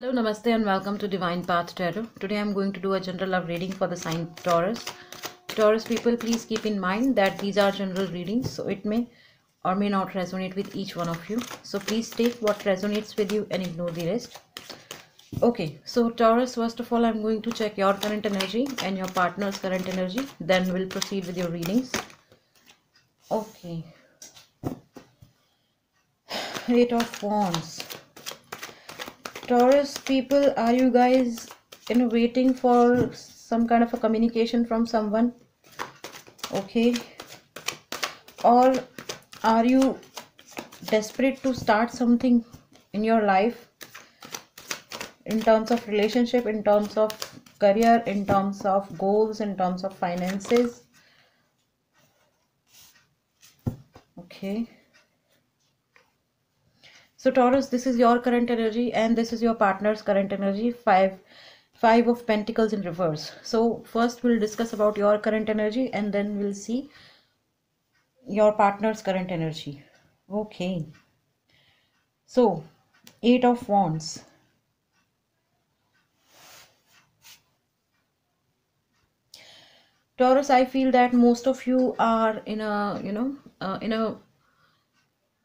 Hello, Namaste and welcome to Divine Path Tarot. Today I'm going to do a general love reading for the sign Taurus. Taurus people, please keep in mind that these are general readings, so it may or may not resonate with each one of you. So please take what resonates with you and ignore the rest. Okay, so Taurus, first of all, I'm going to check your current energy and your partner's current energy. Then we'll proceed with your readings. Okay. Eight of Wands. Taurus people, are you guys waiting for some kind of a communication from someone? Okay. Or are you desperate to start something in your life in terms of relationship, in terms of career, in terms of goals, in terms of finances? Okay. So Taurus, this is your current energy and this is your partner's current energy. Five of Pentacles in reverse. So first we'll discuss about your current energy and then we'll see your partner's current energy. Okay. So, Eight of Wands. Taurus, I feel that most of you are in a,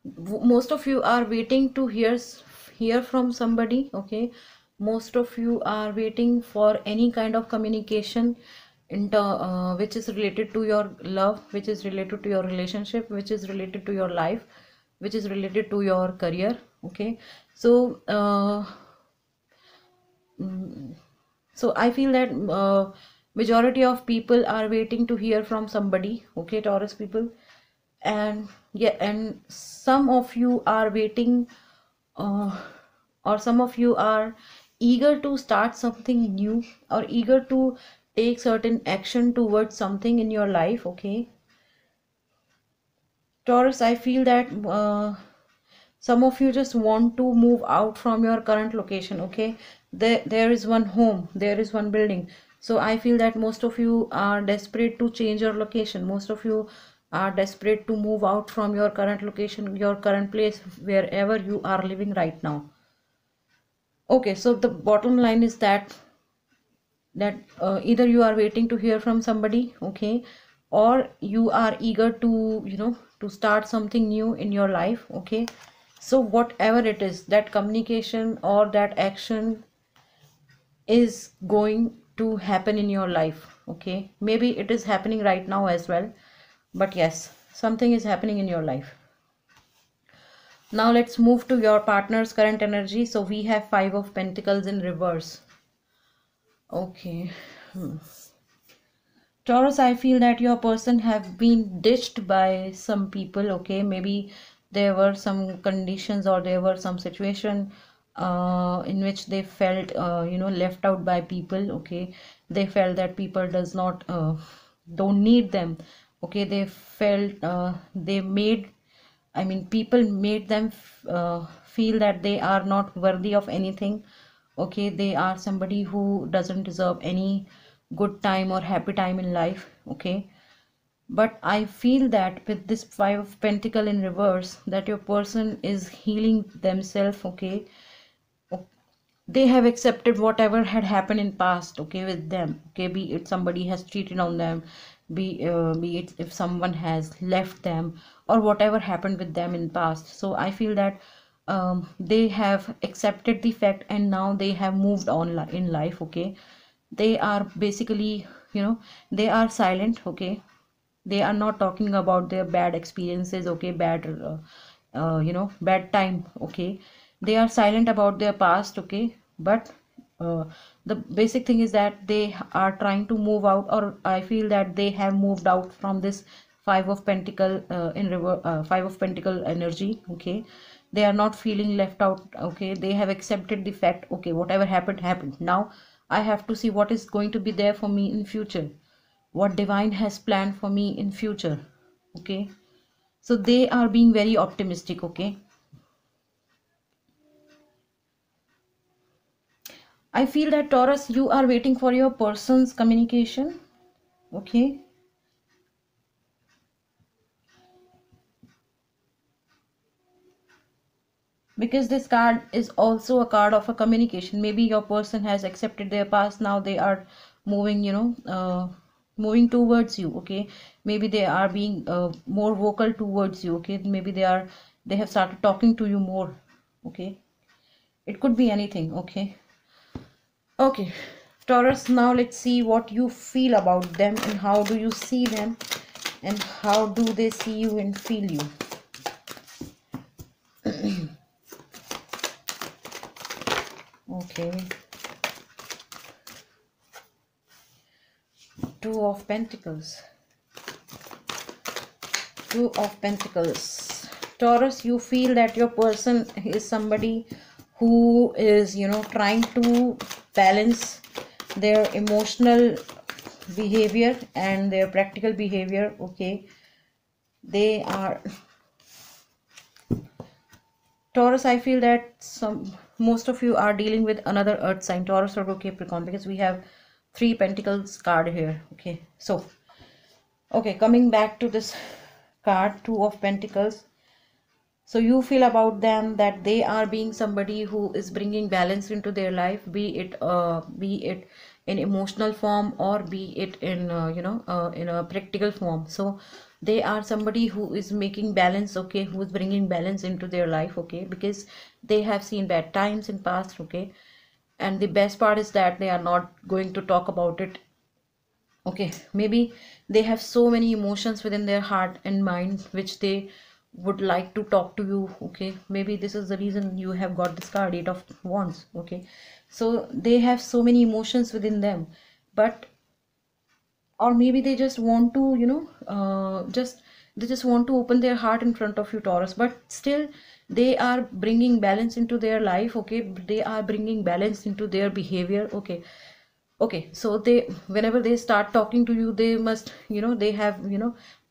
most of you are waiting to hear from somebody. Okay. Most of you are waiting for any kind of communication which is related to your love, which is related to your relationship, which is related to your life, which is related to your career. Okay. So so I feel that majority of people are waiting to hear from somebody. Okay, Taurus people. And yeah, and some of you are waiting, uh, or some of you are eager to start something new or eager to take certain action towards something in your life. Okay, Taurus, I feel that some of you just want to move out from your current location. Okay, there is one home, there is one building. So I feel that most of you are desperate to change your location. Most of you are desperate to move out from your current location, your current place, wherever you are living right now. Okay, so the bottom line is that either you are waiting to hear from somebody. Okay, or you are eager to to start something new in your life. Okay, so whatever it is, that communication or that action is going to happen in your life. Okay, maybe it is happening right now as well, but yes, something is happening in your life. Now let's move to your partner's current energy. So we have Five of Pentacles in reverse. Okay. Taurus, I feel that your person have been ditched by some people. Okay, maybe there were some conditions or there were some situation in which they felt left out by people. Okay, they felt that people does not don't need them. Okay, they felt they made, I mean, people made them feel that they are not worthy of anything. Okay, they are somebody who doesn't deserve any good time or happy time in life. Okay, but I feel that with this Five of Pentacle in reverse, that your person is healing themselves. Okay, they have accepted whatever had happened in past. Okay, with them. Okay, be it somebody has cheated on them, be it if someone has left them, or whatever happened with them in past. So I feel that they have accepted the fact and now they have moved on in life. Okay, they are basically, they are silent. Okay, they are not talking about their bad experiences. Okay, bad time. Okay, they are silent about their past. Okay, but uh, the basic thing is that they are trying to move out, or I feel that they have moved out from this Five of Pentacle Five of Pentacle energy. Okay, they are not feeling left out. Okay, they have accepted the fact. Okay, whatever happened happened. Now I have to see what is going to be there for me in future, what divine has planned for me in future. Okay, so they are being very optimistic. Okay, I feel that Taurus, you are waiting for your person's communication. Okay, because this card is also a card of a communication. Maybe your person has accepted their past, now they are moving, moving towards you. Okay, maybe they are being more vocal towards you. Okay, maybe they have started talking to you more. Okay, it could be anything. Okay. Okay, Taurus, now let's see what you feel about them and how do you see them and how do they see you and feel you. Okay. Two of Pentacles. Two of Pentacles. Taurus, you feel that your person is somebody who is, trying to balance their emotional behavior and their practical behavior. Okay, they are, Taurus, I feel that most of you are dealing with another earth sign, Taurus or Capricorn, because we have 3 Pentacles card here. Okay, so okay, coming back to this card, Two of Pentacles. So you feel about them that they are being somebody who is bringing balance into their life, be it in emotional form or be it in in a practical form. So they are somebody who is making balance. Okay, who is bringing balance into their life. Okay, because they have seen bad times in past. Okay, and the best part is that they are not going to talk about it. Okay, maybe they have so many emotions within their heart and mind which they would like to talk to you. Okay, maybe this is the reason you have got this card, Eight of Wands. Okay, so they have so many emotions within them, but or maybe they just want to they just want to open their heart in front of you, Taurus, but still they are bringing balance into their life. Okay, they are bringing balance into their behavior. Okay, okay, so they, whenever they start talking to you, they must, they have,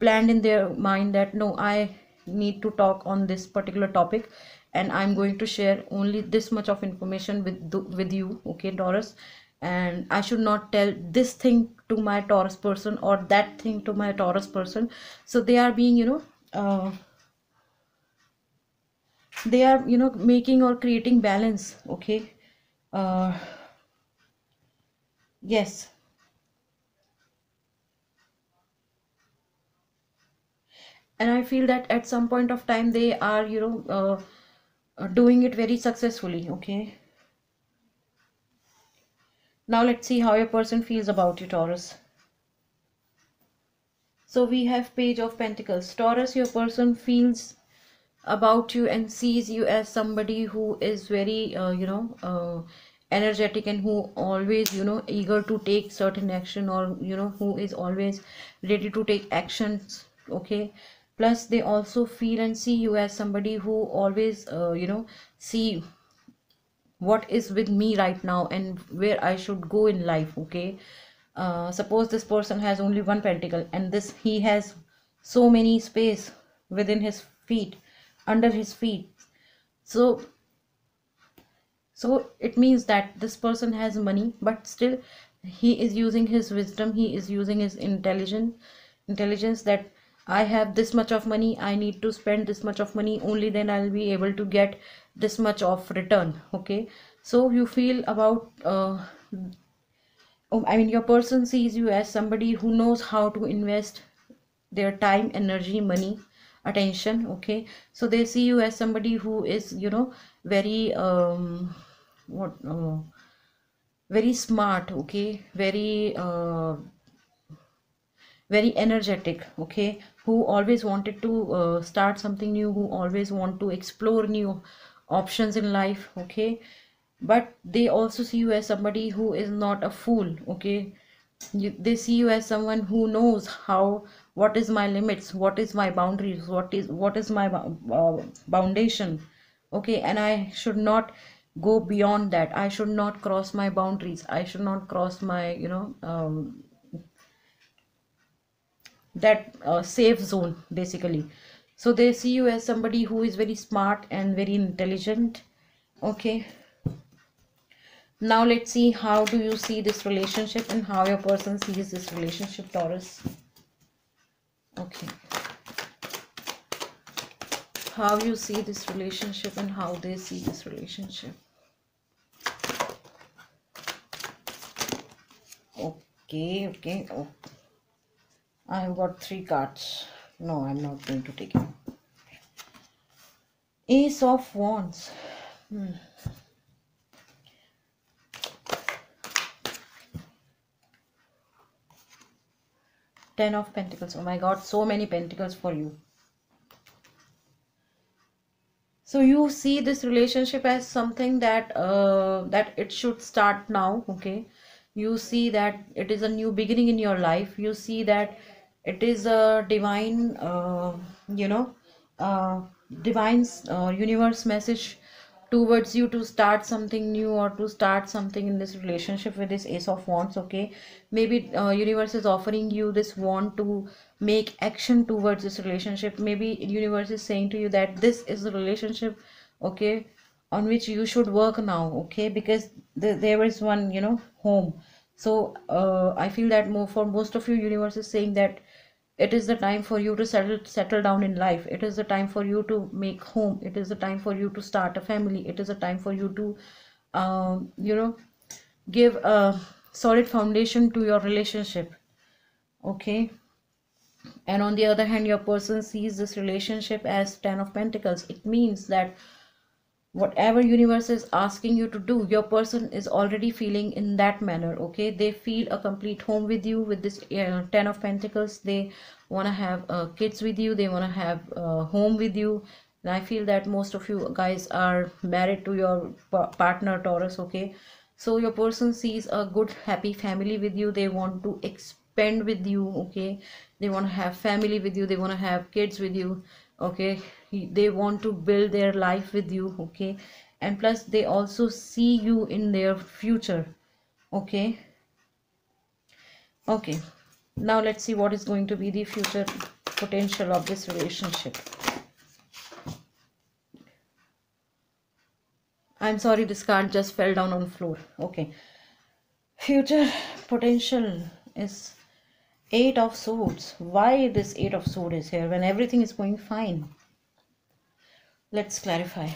planned in their mind that no, I need to talk on this particular topic and I'm going to share only this much of information with you. Okay, Taurus, and I should not tell this thing to my Taurus person or that thing to my Taurus person. So they are being, they are, making or creating balance. Okay, uh yes. And I feel that at some point of time they are, doing it very successfully. Okay, now let's see how your person feels about you, Taurus. So we have Page of Pentacles. Taurus, your person feels about you and sees you as somebody who is very energetic and who always, eager to take certain action, or who is always ready to take actions. Okay, plus they also feel and see you as somebody who always see what is with me right now and where I should go in life. Okay, suppose this person has only one pentacle and this he has so many space within his feet, under his feet. So so it means that this person has money, but still he is using his wisdom, he is using his intelligence, that I have this much of money, I need to spend this much of money, only then I'll be able to get this much of return. Okay, so you feel about I mean, your person sees you as somebody who knows how to invest their time, energy, money, attention. Okay, so they see you as somebody who is, very what very smart. Okay, very energetic. Okay, who always wanted to start something new, who always want to explore new options in life. Okay, but they also see you as somebody who is not a fool. Okay, they see you as someone who knows how, what is my limits, what is my boundaries, what is my foundation. Okay, and I should not go beyond that, I should not cross my boundaries, I should not cross my, that safe zone basically. So they see you as somebody who is very smart and very intelligent. Okay, now let's see how do you see this relationship and how your person sees this relationship, Taurus. Okay, how you see this relationship and how they see this relationship. Okay, okay. Oh, I have got 3 cards. No, I'm not going to take it. Ace of Wands. Ten of Pentacles. Oh my God, so many pentacles for you. So you see this relationship as something that that it should start now. Okay, you see that it is a new beginning in your life. You see that it is a divine you know uh, divine universe message towards you to start something new or to start something in this relationship with this Ace of Wands. Okay, maybe universe is offering you this wand to make action towards this relationship. Maybe universe is saying to you that this is the relationship, okay, on which you should work now. Okay, because there is one, home. So I feel that more for most of you, universe is saying that it is the time for you to settle down in life. It is the time for you to make home. It is the time for you to start a family. It is the time for you to give a solid foundation to your relationship. Okay, and on the other hand, your person sees this relationship as Ten of Pentacles. It means that whatever universe is asking you to do, your person is already feeling in that manner. Okay, they feel a complete home with you with this Ten of Pentacles. They want to have kids with you. They want to have home with you. And I feel that most of you guys are married to your partner, Taurus. Okay, so your person sees a good happy family with you. They want to expand with you. Okay, they want to have family with you. They want to have kids with you. Okay, they want to build their life with you. Okay, and plus they also see you in their future. Okay, okay, now let's see what is going to be the future potential of this relationship. I'm sorry, this card just fell down on the floor. Okay, future potential is Eight of Swords. Why this Eight of Swords is here when everything is going fine? Let's clarify.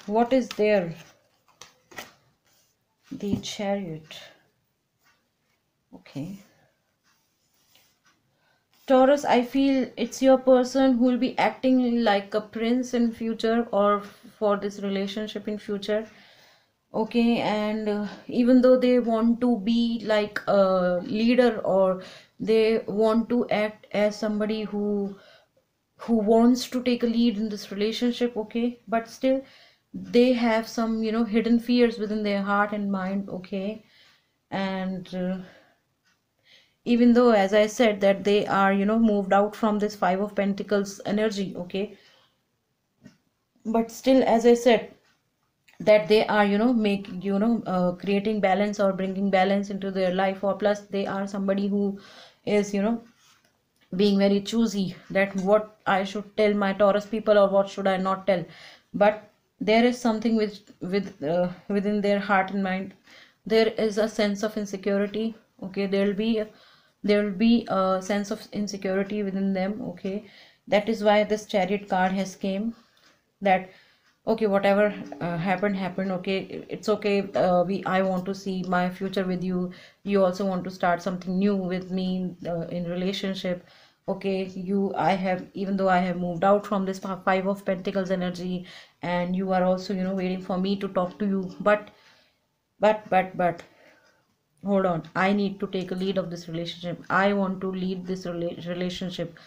What is there? The Chariot. Okay. Taurus, I feel it's your person who will be acting like a prince in future or for this relationship in future. Okay, and even though they want to be like a leader or they want to act as somebody who wants to take a lead in this relationship, okay, but still they have some, hidden fears within their heart and mind. Okay, and even though, as I said, that they are, moved out from this Five of Pentacles energy. Okay, but still, as I said, that they are, creating balance or bringing balance into their life, or plus they are somebody who is, being very choosy that what I should tell my Taurus people or what should I not tell. But there is something within their heart and mind. There is a sense of insecurity. Okay, there will be a sense of insecurity within them. Okay, that is why this Chariot card has came, that okay, whatever happened. Okay, it's okay. I want to see my future with you. You also want to start something new with me in relationship. Okay, even though I have moved out from this Five of Pentacles energy, and you are also, waiting for me to talk to you, but hold on, I need to take a lead of this relationship. I want to lead this relationship.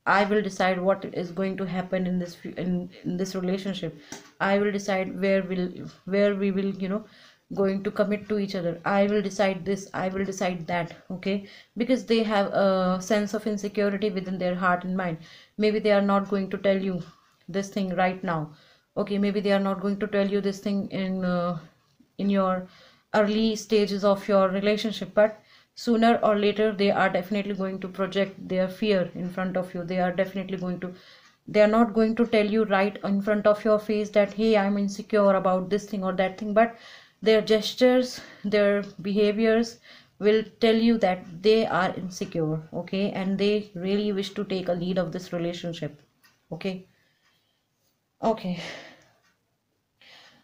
I will decide what is going to happen in this relationship. I will decide where we will, going to commit to each other. I will decide this, I will decide that. Okay, because they have a sense of insecurity within their heart and mind. Maybe they are not going to tell you this thing right now. Okay, maybe they are not going to tell you this thing in your early stages of your relationship, but sooner or later they are definitely going to project their fear in front of you. They are not going to tell you right in front of your face that hey, I'm insecure about this thing or that thing, but their gestures, their behaviors will tell you that they are insecure. Okay, and they really wish to take a lead of this relationship. Okay. Okay.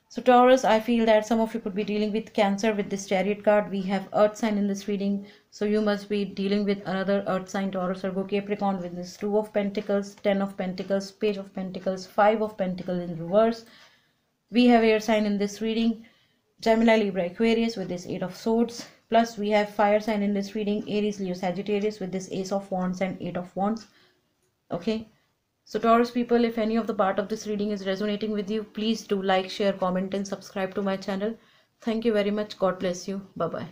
So Taurus, I feel that some of you could be dealing with Cancer with this Chariot card. We have Earth sign in this reading, so you must be dealing with another Earth sign, Taurus or go Capricorn, with this Two of Pentacles, Ten of Pentacles, Page of Pentacles, Five of Pentacles in reverse. We have Air sign in this reading, Gemini, Libra, Aquarius with this Eight of Swords. Plus we have Fire sign in this reading, Aries, Leo, Sagittarius with this Ace of Wands and Eight of Wands. Okay. So Taurus people, if any of the part of this reading is resonating with you, please do like, share, comment and subscribe to my channel. Thank you very much. God bless you. Bye bye.